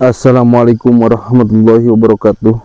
Assalamualaikum warahmatullahi wabarakatuh.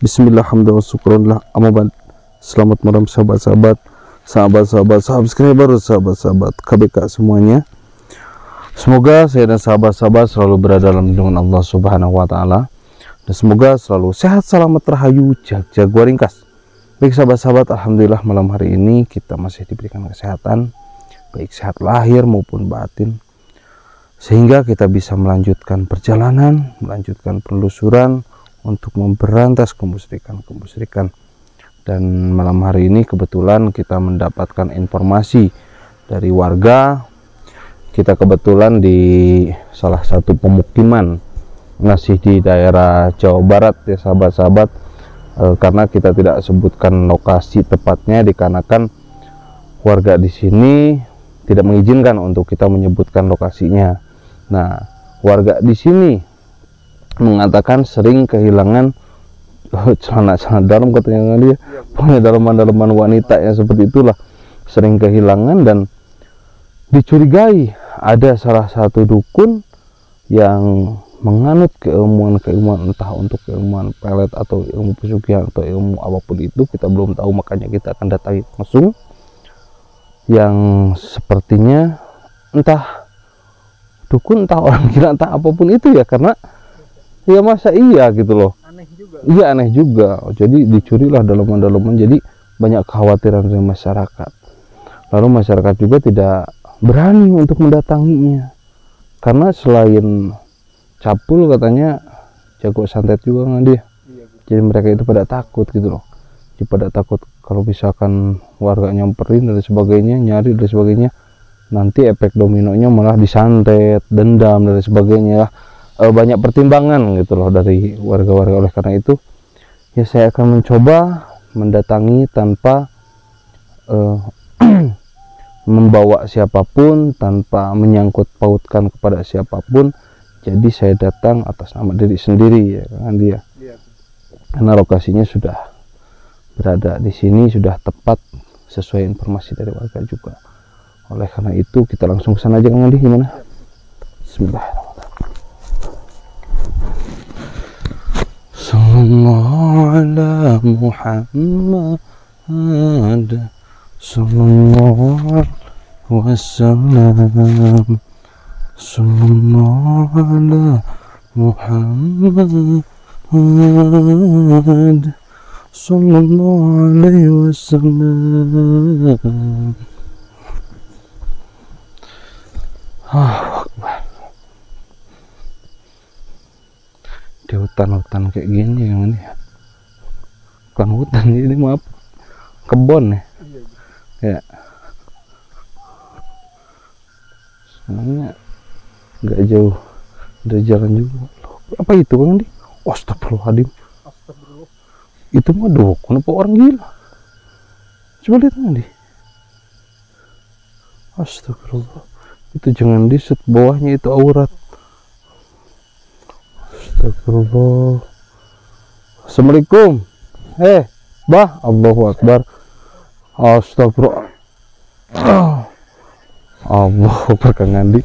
Bismillahirrahmanirrahim. Selamat malam sahabat-sahabat, sahabat-sahabat subscriber, sahabat-sahabat KBK semuanya. Semoga saya dan sahabat-sahabat selalu berada dalam lindungan Allah Subhanahu wa taala, dan semoga selalu sehat, selamat, rahayu, jago ringkas. Baik sahabat-sahabat, alhamdulillah malam hari ini kita masih diberikan kesehatan, baik sehat lahir maupun batin, sehingga kita bisa melanjutkan perjalanan, melanjutkan penelusuran untuk memberantas kemusyrikan. Dan malam hari ini kebetulan kita mendapatkan informasi dari warga. Kita kebetulan di salah satu pemukiman, masih di daerah Jawa Barat ya sahabat-sahabat, karena kita tidak sebutkan lokasi tepatnya dikarenakan warga di sini tidak mengizinkan untuk kita menyebutkan lokasinya. Nah, warga di sini mengatakan sering kehilangan celana-celana dalam, katanya dia, pokoknya dalaman-dalaman wanita yang seperti itulah, sering kehilangan. Dan dicurigai ada salah satu dukun yang menganut keilmuan entah untuk keilmuan pelet atau ilmu pesugihan atau ilmu apapun itu, kita belum tahu, makanya kita akan datangi langsung, yang sepertinya entah dukun, entah orang gila, entah apapun itu ya, karena ya masa iya gitu loh, aneh juga. Iya aneh juga. Jadi dicurilah dalaman-dalaman, jadi banyak kekhawatiran dari masyarakat. Lalu masyarakat juga tidak berani untuk mendatanginya, karena selain capul katanya jago santet juga kan dia. Jadi mereka itu pada takut gitu loh, jadi pada takut kalau misalkan warga nyamperin dan sebagainya, nyari dan sebagainya, nanti efek dominonya malah disantet, dendam dan sebagainya. Banyak pertimbangan gitu loh dari warga-warga. Oleh karena itu ya saya akan mencoba mendatangi tanpa membawa siapapun, tanpa menyangkut pautkan kepada siapapun. Jadi saya datang atas nama diri sendiri ya kan dia, karena lokasinya sudah berada di sini, sudah tepat sesuai informasi dari warga juga. Oleh karena itu kita langsung ke sana aja, Kang Andi, gimana? Bismillahirrahmanirrahim. Sallallahu ala Muhammad, sallallahu wassalam, sallallahu ala Muhammad, sallallahu alaihi wasallam. Di hutan-hutan kayak gini yang ini, bukan hutan ini, maaf, kebun ya. Ya, soalnya nggak jauh dari jalan juga. Apa itu Bang Andi? Astagfirullahaladzim. Itu mah dukun apa orang gila? Coba lihat Andi. Astagfirullah. Itu jangan diset, bawahnya itu aurat. Astagfirullah. Assalamualaikum. Bah, Allahu Akbar. Astagfirullah. Allahu Akbar, Kang Andi.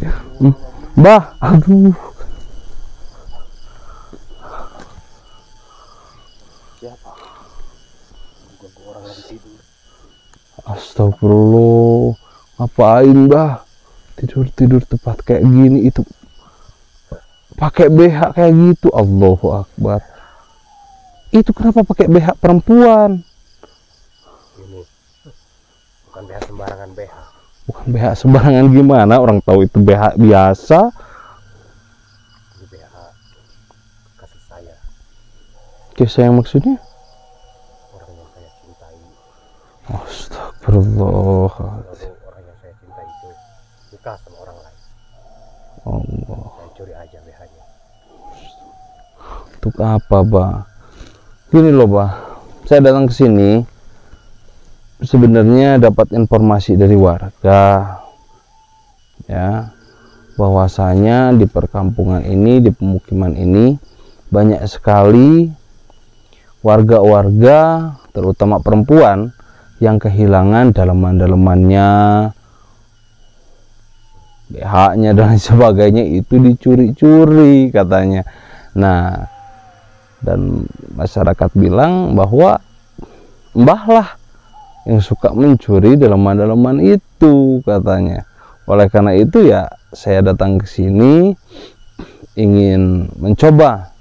Bah, aduh. Astagfirullah. Ngapain Bah tidur tepat kayak gini, itu pakai BH kayak gitu? Allahu Akbar. Itu kenapa pakai BH perempuan? Ini bukan BH sembarangan. Bukan BH sembarangan gimana? Orang tahu itu BH biasa. Ini BH kasih saya. Kasih sayang maksudnya? Orang yang saya cintai. Astagfirullah. Sama orang lain. Allah. Saya curi aja BH-nya. Untuk apa, Bah? Gini loh, Bah. Saya datang ke sini sebenarnya dapat informasi dari warga ya, bahwasanya di perkampungan ini, di pemukiman ini banyak sekali warga-warga, terutama perempuan, yang kehilangan dalaman-dalamannya, BH-nya dan sebagainya itu dicuri-curi katanya. Nah, dan masyarakat bilang bahwa Mbah lah yang suka mencuri daleman-daleman itu katanya. Oleh karena itu ya saya datang ke sini ingin mencoba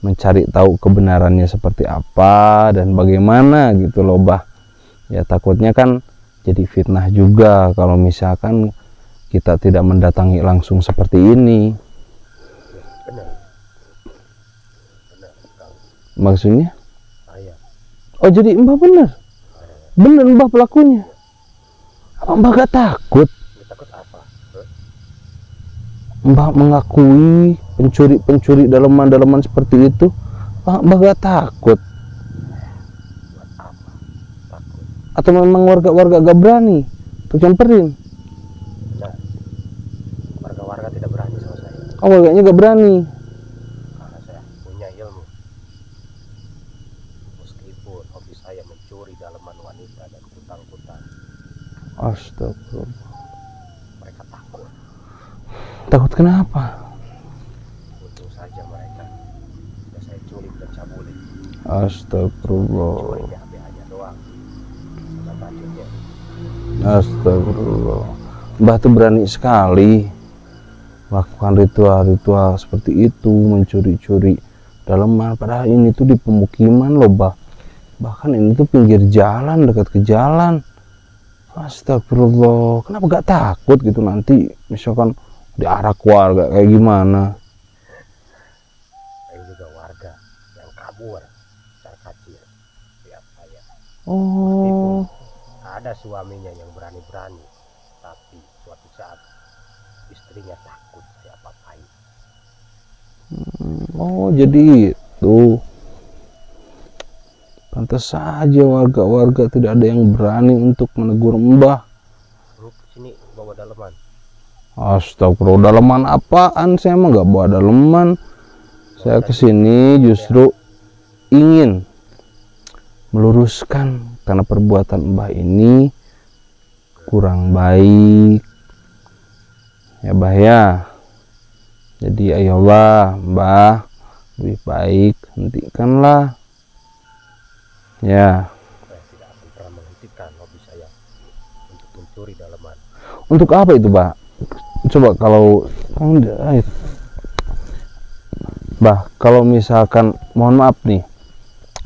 mencari tahu kebenarannya seperti apa dan bagaimana gitu loh, Bah. Ya takutnya kan jadi fitnah juga kalau misalkan kita tidak mendatangi langsung seperti ini. Benar. Benar. Maksudnya? Saya. Oh, jadi Mbah bener? Bener Mbah pelakunya? Mbah gak takut? Takut apa? Mbah mengakui pencuri-pencuri daleman-daleman seperti itu. Mbah gak takut? Buat apa? Takut. Atau memang warga-warga gak berani untuk nyamperin? Nah, warga-warga tidak berani sama saya. Oh, warganya gak berani? Karena saya punya ilmu. Meskipun hobi saya mencuri daleman wanita dan kutang-kutang, Astagfirullah. mereka takut. Takut kenapa? Untung saja mereka sudah saya culik dan cabuli. Astagfirullah. Curi BH-nya doang sama bajunya. Astagfirullah. Mbah tuh berani sekali melakukan ritual-ritual seperti itu, mencuri-curi daleman. Padahal ini tuh di pemukiman loh, Bah. Bahkan ini tuh pinggir jalan, dekat ke jalan. Astagfirullah. Kenapa gak takut gitu nanti misalkan diarak warga kayak gimana? Saya juga warga yang kabur secara kecil. Lihat saya. Oh, Ada suaminya yang berani-berani, tapi suatu saat istrinya takut saya apa-apain. oh jadi itu. Pantas saja warga-warga tidak ada yang berani untuk menegur Mbah. Ini sini bawa daleman. Astagfirullah, daleman apaan? Saya emang nggak bawa daleman. Saya kesini justru ingin meluruskan karena perbuatan Mbah ini kurang baik. Ya Mbah ya. Jadi ayolah Mbah, lebih baik hentikanlah. Ya. Saya tidak akan pernah menghentikan hobi saya untuk mencuri daleman. Untuk apa itu, Mbah? Coba kalau Mbah, kalau misalkan mohon maaf nih,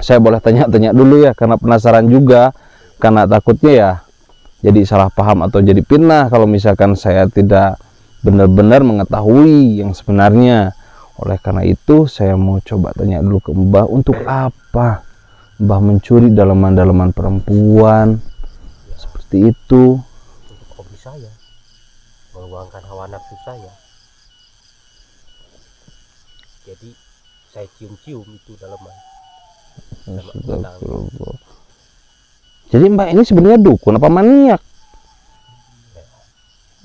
saya boleh tanya-tanya dulu ya karena penasaran juga, karena takutnya ya jadi salah paham atau jadi fitnah kalau misalkan saya tidak benar-benar mengetahui yang sebenarnya. Oleh karena itu saya mau coba tanya dulu ke Mbah, untuk apa Mbah mencuri daleman-daleman perempuan seperti itu? Untuk hobi saya, meluangkan hawa nafsu saya. Jadi saya cium-cium itu daleman. Astagfirullah. Jadi Mbah ini sebenarnya dukun apa maniak?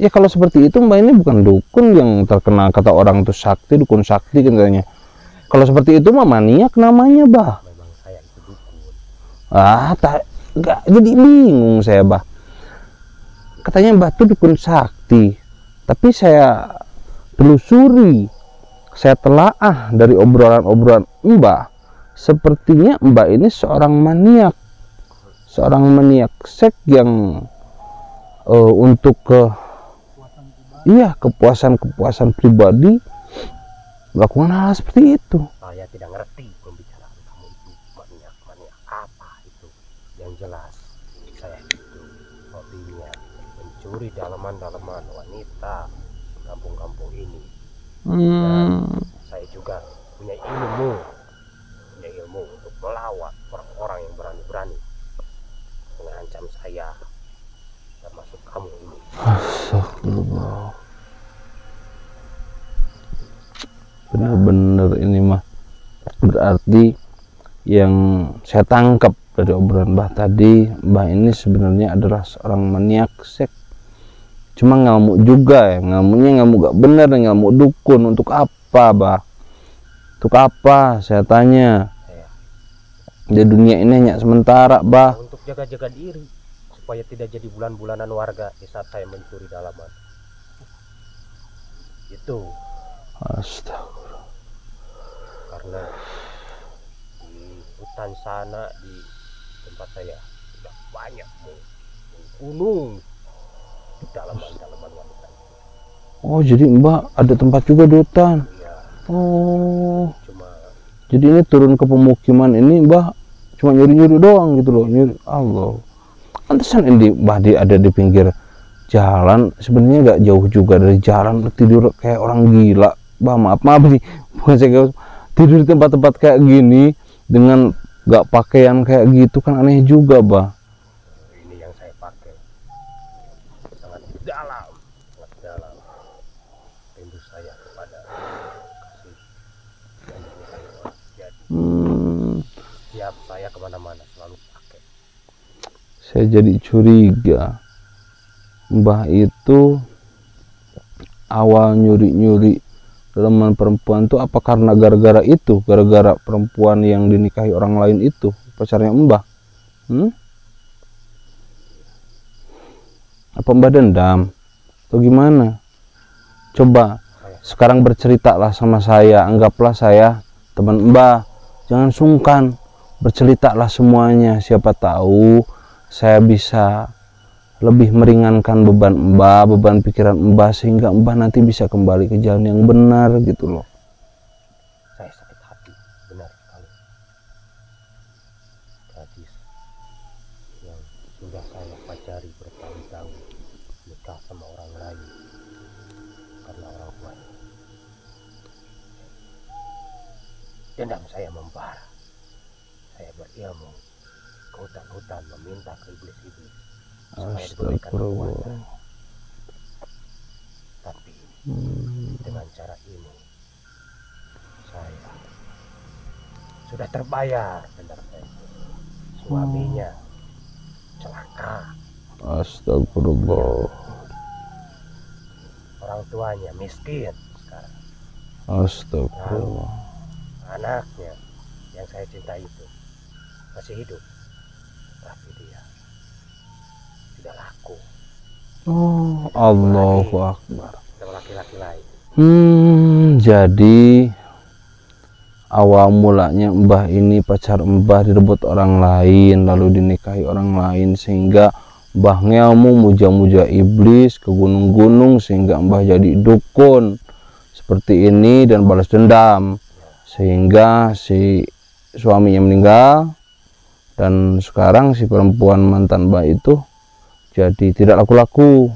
Ya kalau seperti itu Mbah ini bukan dukun yang terkenal kata orang itu sakti, dukun sakti katanya. Kalau seperti itu mah maniak namanya, Bah. Memang saya itu dukun. Enggak, jadi bingung saya, Bah. Katanya Mbah itu dukun sakti. Tapi saya telusuri, saya telaah dari obrolan-obrolan Mbah. Sepertinya Mbah ini seorang maniak. Seorang maniak seks yang untuk kepuasan pribadi melakukan hal seperti itu. Saya tidak ngerti pembicaraan kamu itu maniak apa itu. Yang jelas saya itu hobinya mencuri daleman-daleman wanita kampung-kampung ini. Dan saya juga punya ilmu untuk melawan orang-orang yang berani-berani mengancam saya, termasuk kamu ini. Astagfirullah. Benar-benar ini mah berarti yang saya tangkap dari obrolan Mbah tadi, Mbah ini sebenarnya adalah seorang maniak seks. Cuma ngamuk juga ya, ngamuknya ngamuk gak benar, ngamuk dukun. Untuk apa, Bah? Untuk apa? Saya tanya. Di dunia ini hanya sementara, Bah. Untuk jaga-jaga diri supaya tidak jadi bulan-bulanan warga di saat saya mencuri dalaman. itu. Astagfirullah. Karena di hutan sana, di tempat saya sudah banyak gunung di dalaman-dalaman wanita itu. Oh, jadi Mbah ada tempat juga di hutan. Iya, Oh, cuma jadi ini turun ke pemukiman ini Mbah cuma nyuri-nyuri doang gitu loh. Nyuri. Allah. Pantesan ini Mbah ada di pinggir jalan, sebenarnya nggak jauh juga dari jalan, tidur kayak orang gila. Bah, maaf nih, bukan saya tidur di tempat-tempat kayak gini dengan nggak pakaian kayak gitu kan aneh juga, Bah. ini yang saya pakai sangat dalam rindu saya kepada kasih dan dinikahi orang. Jadi setiap saya kemana-mana selalu pakai. Saya jadi curiga, Mbah itu awal nyuri-nyuri dalaman perempuan tuh apa karena gara-gara itu, gara-gara perempuan yang dinikahi orang lain itu pacarnya Mbah? Apa Mbah dendam atau gimana? Coba sekarang berceritalah sama saya, anggaplah saya teman Mbah, jangan sungkan, berceritalah semuanya, siapa tahu saya bisa lebih meringankan beban Mbah, beban pikiran Mbah, sehingga Mbah nanti bisa kembali ke jalan yang benar gitu loh. Saya sakit hati, benar sekali. Gadis yang sudah saya pacari bertahun-tahun nikah sama orang lain karena orang tuanya. Dendam saya membara. Saya berilmu ke hutan-hutan meminta ke iblis-iblis supaya diberikan kekuatan. Tapi dengan cara ini saya sudah terbayar dendam saya. Suaminya celaka, Astagfirullah. orang tuanya miskin sekarang. Astagfirullah. Anaknya yang saya cintai itu masih hidup, tapi dia tidak laku. Oh, Allahu Akbar. Sama laki-laki lain. Jadi awal mulanya Mbah ini pacar Mbah direbut orang lain, lalu dinikahi orang lain, sehingga Mbah ngelmu muja-muja iblis ke gunung-gunung, sehingga Mbah jadi dukun seperti ini dan balas dendam, sehingga si suaminya meninggal dan sekarang si perempuan mantan Mbah itu jadi tidak laku-laku,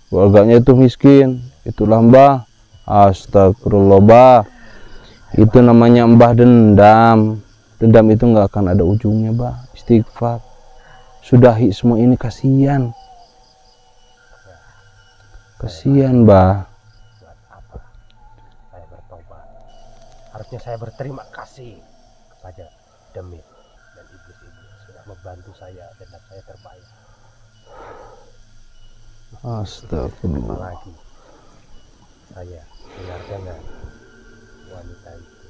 keluarganya itu miskin. Itulah Mbah. Astagfirullah, Mbah. Itu namanya Mbah dendam. Dendam itu nggak akan ada ujungnya, Mbah. Istighfar. Sudahi semua ini, kasihan. Kasihan, Mbah. Buat apa saya bertobat? Harusnya saya berterima kasih kepada Demit dan iblis-iblis sudah membantu saya, dendam saya terbayar. Astagfirullah. Apalagi saya dengar wanita itu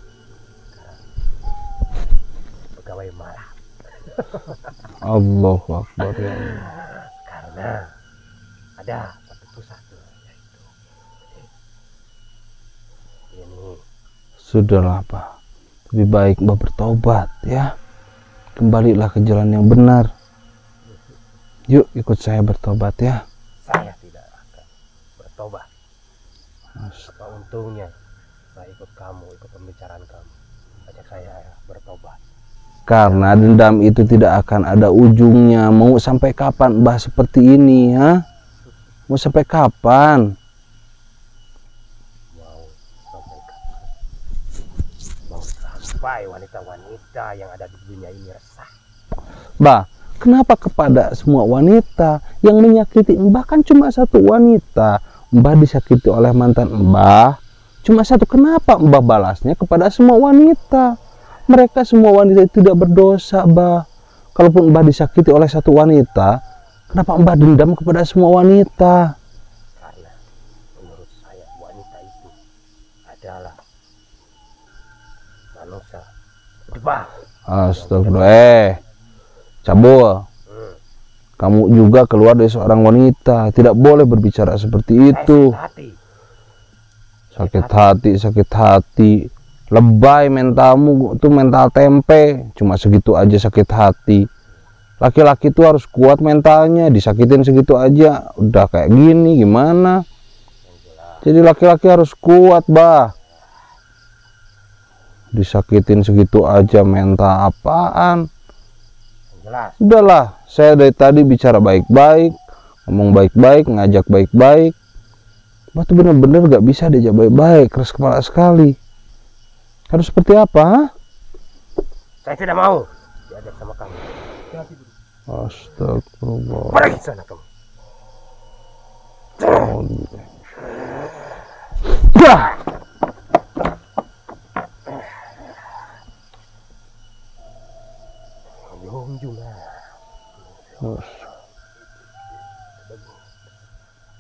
sekarang pegawai malam. Allahu Akbar, ya Allah. Karena ada satu pusat yaitu ini. Sudahlah, Pak. Lebih baik Mbah bertobat ya. Kembalilah ke jalan yang benar. Yuk ikut saya bertobat ya. Saya tidak akan bertobat. Apa untungnya saya ikut kamu, ikut pembicaraan kamu, ajak saya bertobat. Karena dendam itu tidak akan ada ujungnya. Mau sampai kapan Mbah seperti ini, ha? Mau sampai kapan? Mau sampai kapan? Mau sampai wanita-wanita yang ada di dunia ini resah. Mbah, kenapa kepada semua wanita yang menyakiti Mbah? Kan cuma satu wanita. Mbah disakiti oleh mantan Mbah cuma satu. Kenapa Mbah balasnya kepada semua wanita? Mereka semua wanita itu tidak berdosa, Mbah. Kalaupun Mbah disakiti oleh satu wanita, kenapa Mbah dendam kepada semua wanita? Karena menurut saya wanita itu adalah manusia berdebah. Astagfirullah. Cabul. Kamu juga keluar dari seorang wanita. Tidak boleh berbicara seperti itu. Hati. sakit hati. Lebay mentalmu tuh, mental tempe, cuma segitu aja sakit hati. Laki-laki tuh harus kuat mentalnya, disakitin segitu aja udah kayak gini gimana. Jadi laki-laki harus kuat, bah. Disakitin segitu aja mental apaan? Jelas. Udahlah, saya dari tadi bicara baik-baik, ngomong baik-baik, ngajak baik-baik. Bah tuh bener-bener gak bisa diajak baik-baik, keras kepala sekali. Harus seperti apa? Ha? Saya tidak mau diajak sama kamu. Astagfirullah. Pergi sana kamu. Bah!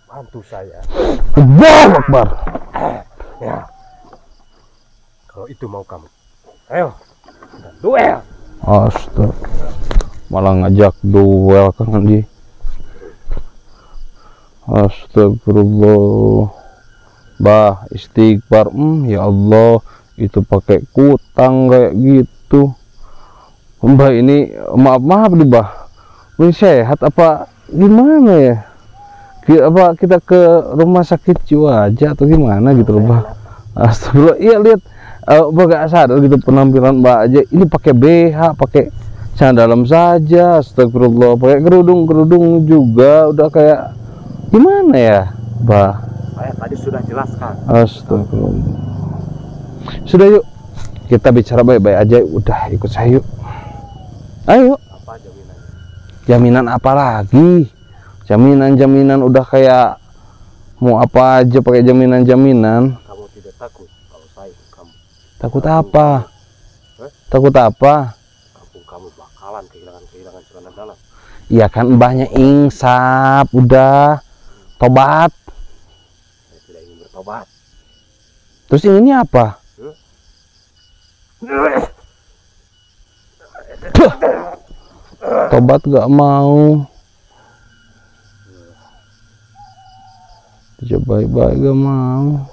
Bantu saya. Allahu Akbar. Ya. Kalau itu mau kamu. Ayo. Duel. Astaga. Malah ngajak duel Kang Andi. Astagfirullah. Bah, istighfar. Ya Allah, itu pakai kutang kayak gitu. Mbah ini maaf nih, Bah. Ini sehat apa gimana ya? Apa kita ke rumah sakit jiwa aja atau gimana gitu loh, Bah? Astagfirullah. Iya, lihat Mbak gak sadar gitu penampilan Mbak aja. Ini pakai BH, pakai celana dalam saja. Astagfirullah. Pakai kerudung juga udah kayak gimana ya, Bah? Saya tadi sudah jelaskan. Astagfirullah. Sudah, yuk kita bicara baik-baik aja. Udah, ikut saya yuk. Ayo. Apa jaminannya? Jaminan apa lagi? Jaminan udah kayak mau apa aja pakai jaminan. Kamu tidak takut kalau saya ikut kamu? Takut apa? Takut apa? Kampung kamu bakalan kehilangan celana dalam. Iya kan, mbahnya insaf, udah tobat. Saya tidak ingin bertobat. Terus inginnya apa? Tobat gak mau. Dia baik-baik gak mau.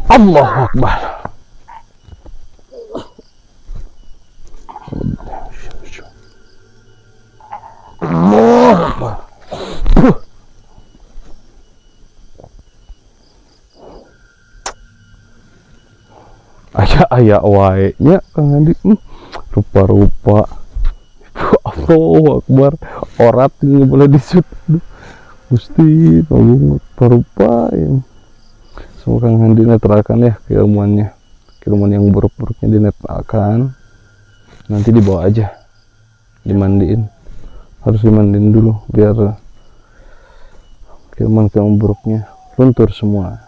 Allahu Akbar. Allahu Akbar. Ayah wae nya Kang Andi. Rupa-rupa. Allahu Akbar. Orat ini boleh disut. Gusti, tolong rupa-rupain. Semoga Kang Andi netralkan ya keilmuannya. Keilmuan yang buruk-buruknya dinetralkan. Nanti dibawa aja. Dimandiin. Harus dimandiin dulu biar keilmuan buruknya luntur semua.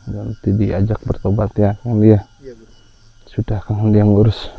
Nanti diajak bertobat ya Kang Andi ya. Sudah Kang Andi yang ngurus.